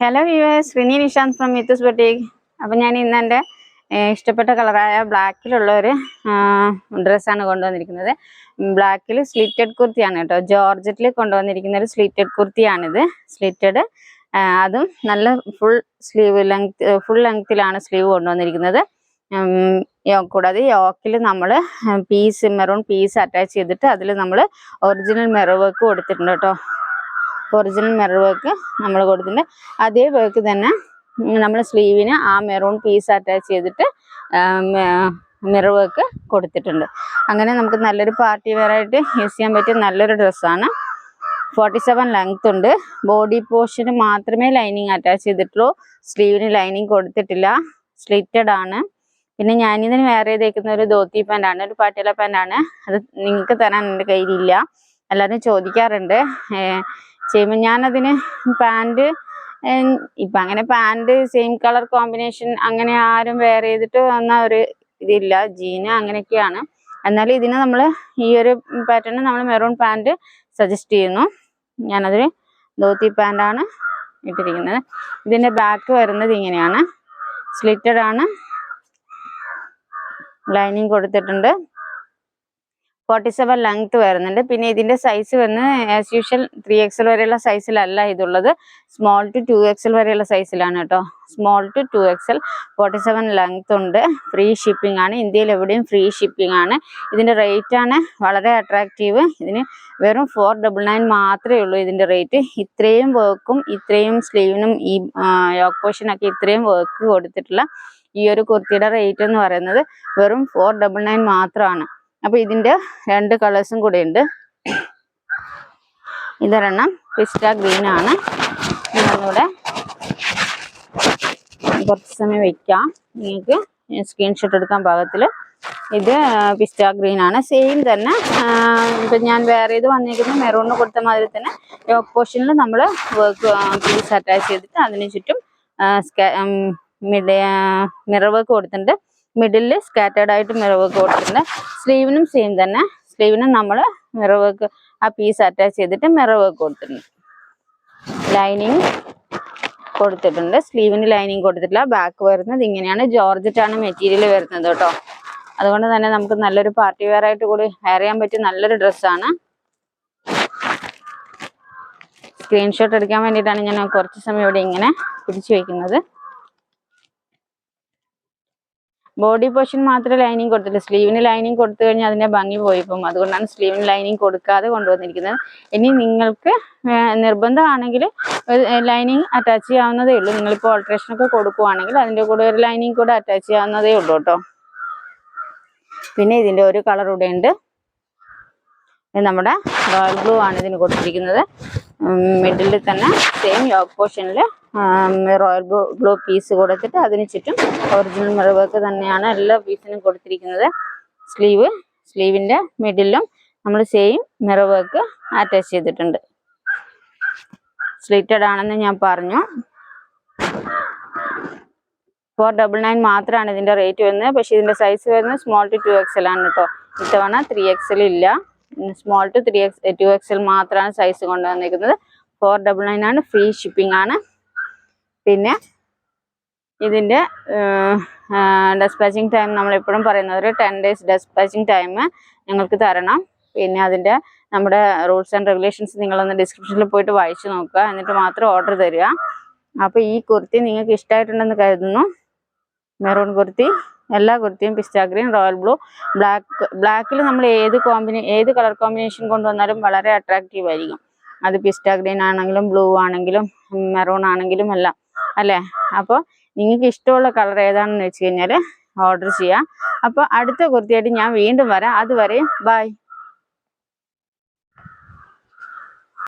Hello viewers, Rini Nishanth from Mithoos boutique. അപ്പം ഞാൻ ഇന്ന് എൻ്റെ ഇഷ്ടപ്പെട്ട കളറായ ബ്ലാക്കിലുള്ള ഒരു ഡ്രസ്സാണ് കൊണ്ടുവന്നിരിക്കുന്നത്. ബ്ലാക്കിൽ സ്ലിറ്റഡ് കുർത്തിയാണ് കേട്ടോ. ജോർജറ്റിൽ കൊണ്ടുവന്നിരിക്കുന്ന ഒരു സ്ലിറ്റഡ് കുർത്തിയാണിത്. സ്ലിറ്റഡ്, അതും നല്ല ഫുൾ ലെങ്ത്തിലാണ് സ്ലീവ് കൊണ്ടുവന്നിരിക്കുന്നത്. കൂടാതെ യോക്കിൽ നമ്മൾ മെറൂൺ പീസ് അറ്റാച്ച് ചെയ്തിട്ട് അതിൽ നമ്മൾ ഒറിജിനൽ മിറർ വർക്ക് കൊടുത്തിട്ടുണ്ട് കേട്ടോ. ഒറിജിനൽ മിറർ വർക്ക് നമ്മൾ കൊടുത്തിട്ടുണ്ട്. അതേ വർക്ക് തന്നെ നമ്മൾ സ്ലീവിന് ആ മെറൂൺ പീസ് അറ്റാച്ച് ചെയ്തിട്ട് മിറർ വർക്ക് കൊടുത്തിട്ടുണ്ട്. അങ്ങനെ നമുക്ക് നല്ലൊരു പാർട്ടി വെയർ ആയിട്ട് യൂസ് ചെയ്യാൻ പറ്റിയ നല്ലൊരു ഡ്രസ്സാണ്. 47 ലെങ്ത് ഉണ്ട്. ബോഡി പോർഷന് മാത്രമേ ലൈനിങ് അറ്റാച്ച് ചെയ്തിട്ടുള്ളൂ. സ്ലീവിന് ലൈനിങ് കൊടുത്തിട്ടില്ല. സ്ലിറ്റഡ് ആണ്. പിന്നെ ഞാനിതിന് വേറെ ചെയ്തേക്കുന്ന ഒരു ധോത്തി പാൻ്റാണ്, ഒരു പാട്ടില പാൻ്റാണ്. അത് നിങ്ങൾക്ക് തരാൻ എൻ്റെ കയ്യിലില്ല. എല്ലാവരും ചോദിക്കാറുണ്ട് ചെയ്യുമ്പോൾ. ഞാനതിന് പാൻറ് ഇപ്പം അങ്ങനെ പാൻറ് സെയിം കളർ കോമ്പിനേഷൻ അങ്ങനെ ആരും വെയർ ചെയ്തിട്ട് വന്ന ഒരു ഇതില്ല. ജീന് അങ്ങനെയൊക്കെയാണ്. എന്നാലും ഇതിന് നമ്മൾ ഈ ഒരു പാറ്റേണിന് നമ്മൾ മെറൂൺ പാൻറ് സജസ്റ്റ് ചെയ്യുന്നു. ഞാനതൊരു ധോത്തി പാൻ്റാണ് ഇട്ടിരിക്കുന്നത്. ഇതിൻ്റെ ബാക്ക് വരുന്നത് ഇങ്ങനെയാണ്. സ്ലിറ്റഡ് ആണ്, ലൈനിങ് കൊടുത്തിട്ടുണ്ട്. 47 ലെങ്ത് വരുന്നുണ്ട്. പിന്നെ ഇതിൻ്റെ സൈസ് വന്ന് ആസ് യൂഷ്വൽ 3XL വരെയുള്ള സൈസിലല്ല ഇതുള്ളത്. സ്മോൾ ടു 2XL വരെയുള്ള സൈസിലാണ് കേട്ടോ. Small to 2XL. 47 ലെങ്ത് ഉണ്ട്. ഫ്രീ ഷിപ്പിംഗ് ആണ്. ഇന്ത്യയിൽ എവിടെയും ഫ്രീ ഷിപ്പിംഗ് ആണ്. ഇതിൻ്റെ റേറ്റ് ആണ് വളരെ അട്രാക്റ്റീവ്. ഇതിന് വെറും 499 മാത്രമേ ഉള്ളൂ ഇതിൻ്റെ റേറ്റ്. ഇത്രയും വർക്കും ഇത്രയും സ്ലീവിനും ഈ യോക്ക് പോർഷനൊക്കെ ഇത്രയും വർക്ക് കൊടുത്തിട്ടുള്ള ഈ ഒരു കുർത്തിയുടെ റേറ്റ് എന്ന് പറയുന്നത് വെറും 499 മാത്രമാണ്. അപ്പോൾ ഇതിൻ്റെ 2 കളേഴ്സും കൂടെ ഉണ്ട്. ഇതൊരെണ്ണം പിസ്റ്റ ഗ്രീൻ ആണ്. നിങ്ങളിവിടെ കുറച്ച് സമയം വയ്ക്കാം, നിങ്ങൾക്ക് സ്ക്രീൻഷോട്ട് എടുക്കാൻ പാകത്തിൽ. ഇത് പിസ്റ്റ ഗ്രീൻ ആണ്. സെയിം തന്നെ ഇപ്പം ഞാൻ വേറെ ഇത് വന്നിരിക്കുന്നത് മെറൂണിന് കൊടുത്ത മാതിരി തന്നെ യോക്ക് പോർഷനിൽ നമ്മൾ വർക്ക് പീസ് അറ്റാച്ച് ചെയ്തിട്ട് അതിന് ചുറ്റും മിറർ വർക്ക് കൊടുത്തിട്ടുണ്ട്. മിഡിലിൽ സ്കാറ്റേർഡ് ആയിട്ട് മിറർ വർക്ക് കൊടുത്തിട്ടുണ്ട്. സ്ലീവിനും സെയിം തന്നെ. സ്ലീവിനും നമ്മൾ മിറർ വർക്ക് ആ പീസ് അറ്റാച്ച് ചെയ്തിട്ട് മിറർ വർക്ക് കൊടുത്തിട്ടുണ്ട്. ലൈനിങ് കൊടുത്തിട്ടുണ്ട്. സ്ലീവിന് ലൈനിങ് കൊടുത്തിട്ടില്ല. ബാക്ക് വരുന്നത് ഇങ്ങനെയാണ്. ജോർജറ്റാണ് മെറ്റീരിയൽ വരുന്നത് കേട്ടോ. അതുകൊണ്ട് തന്നെ നമുക്ക് നല്ലൊരു പാർട്ടി വെയർ ആയിട്ട് കൂടി വെയർ ചെയ്യാൻ പറ്റിയ നല്ലൊരു ഡ്രസ്സാണ്. സ്ക്രീൻഷോട്ട് എടുക്കാൻ വേണ്ടിയിട്ടാണ് ഞാൻ കുറച്ച് സമയം ഇവിടെ ഇങ്ങനെ പിടിച്ചു വയ്ക്കുന്നത്. ബോഡി പോർഷൻ മാത്രമേ ലൈനിങ് കൊടുത്തില്ല. സ്ലീവിന് ലൈനിങ് കൊടുത്തു കഴിഞ്ഞാൽ അതിൻ്റെ ഭംഗി പോയിപ്പം. അതുകൊണ്ടാണ് സ്ലീവിന് ലൈനിങ് കൊടുക്കാതെ കൊണ്ടുവന്നിരിക്കുന്നത്. ഇനി നിങ്ങൾക്ക് നിർബന്ധമാണെങ്കിൽ ലൈനിങ് അറ്റാച്ച് ചെയ്യാവുന്നതേ ഉള്ളൂ. നിങ്ങളിപ്പോൾ ഓൾട്രേഷനൊക്കെ കൊടുക്കുവാണെങ്കിൽ അതിൻ്റെ കൂടെ ഒരു ലൈനിങ് കൂടെ അറ്റാച്ച് ചെയ്യാവുന്നതേ ഉള്ളൂ കേട്ടോ. പിന്നെ ഇതിൻ്റെ ഒരു കളർ കൂടെ ഉണ്ട്. നമ്മുടെ റോയൽ ബ്ലൂ ആണ് ഇതിന് കൊടുത്തിരിക്കുന്നത്. മിഡിലിൽ തന്നെ സെയിം യോക്ക് പോർഷനിൽ റോയൽ ബ്ലൂ പീസ് കൊടുത്തിട്ട് അതിന് ചുറ്റും ഒറിജിനൽ മിറർ വർക്ക് തന്നെയാണ് എല്ലാ പീസിനും കൊടുത്തിരിക്കുന്നത്. സ്ലീവിൻ്റെ മിഡിലും നമ്മൾ സെയിം മിറർ വർക്ക് അറ്റാച്ച് ചെയ്തിട്ടുണ്ട്. സ്ലിറ്റഡ് ആണെന്ന് ഞാൻ പറഞ്ഞു. 499 മാത്രമാണ് ഇതിൻ്റെ റേറ്റ് വരുന്നത്. പക്ഷേ ഇതിൻ്റെ സൈസ് വരുന്നത് സ്മോൾ ടു 2XL ആണ് കേട്ടോ. ഇത്തവണ 3XL ഇല്ല. സ്മോൾ ടു 2XL മാത്രമാണ് സൈസ് കൊണ്ടുവന്നിരിക്കുന്നത്. 499 ആണ്. ഫ്രീ ഷിപ്പിംഗ് ആണ്. പിന്നെ ഇതിൻ്റെ ഡെസ്പാച്ചിങ് ടൈം നമ്മളെപ്പോഴും പറയുന്നത് ഒരു 10 days ഡെസ്പാച്ചിങ് ടൈം ഞങ്ങൾക്ക് തരണം. പിന്നെ അതിൻ്റെ നമ്മുടെ റൂൾസ് ആൻഡ് റെഗുലേഷൻസ് നിങ്ങളൊന്ന് ഡിസ്ക്രിപ്ഷനിൽ പോയിട്ട് വായിച്ചു നോക്കുക. എന്നിട്ട് മാത്രം ഓർഡർ തരിക. അപ്പോൾ ഈ കുർത്തി നിങ്ങൾക്ക് ഇഷ്ടമായിട്ടുണ്ടെന്ന് കരുതുന്നു. മെറൂൺ കുർത്തി, എല്ലാ കുർത്തിയും പിസ്ത ഗ്രീൻ, റോയൽ ബ്ലൂ, ബ്ലാക്കിൽ നമ്മൾ ഏത് കളർ കോമ്പിനേഷൻ കൊണ്ടുവന്നാലും വളരെ അട്രാക്റ്റീവ് ആയിരിക്കും. അത് പിസ്ത ഗ്രീൻ ആണെങ്കിലും ബ്ലൂ ആണെങ്കിലും മെറൂൺ ആണെങ്കിലും എല്ലാം അല്ലേ. അപ്പോൾ നിങ്ങൾക്ക് ഇഷ്ടമുള്ള കളർ ഏതാണെന്ന് വെച്ച് കഴിഞ്ഞാൽ ഓർഡർ ചെയ്യാം. അപ്പോൾ അടുത്ത കുർത്തിയായിട്ട് ഞാൻ വീണ്ടും വരാം. അതുവരെ ബൈ.